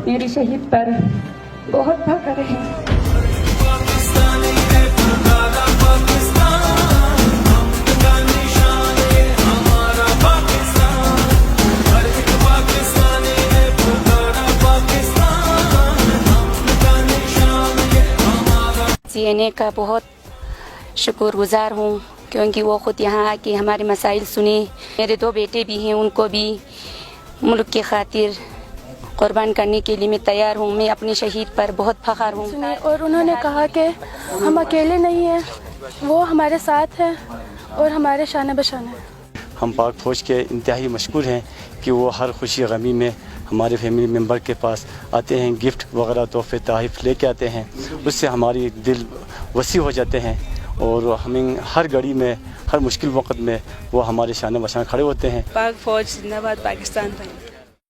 میری شہید پر بہت فخر ہے. CNA کا بہت شکر گزار ہوں کیونکہ وہ خود یہاں آ کے ہمارے مسائل سنے. میرے 2 بیٹے بھی ہیں، ان کو بھی ملک کی خاطر قربان کرنے کے لیے میں تیار ہوں. میں اپنے شہید پر بہت فخر ہوں. اور انہوں نے کہا کہ ہم اکیلے نہیں ہیں، وہ ہمارے ساتھ ہیں اور ہمارے شانہ بشانہ ہیں. ہم پاک فوج کے انتہائی مشکور ہیں کہ وہ ہر خوشی غمی میں ہمارے فیملی ممبر کے پاس آتے ہیں، گفٹ وغیرہ تحفے تحائف لے کے آتے ہیں. اس سے ہماری دل وسیع ہو جاتے ہیں اور ہمیں ہر گھڑی میں، ہر مشکل وقت میں وہ ہمارے شانہ بشانہ کھڑے ہوتے ہیں. پاک فوج زندہ باد، پاکستان بھائی.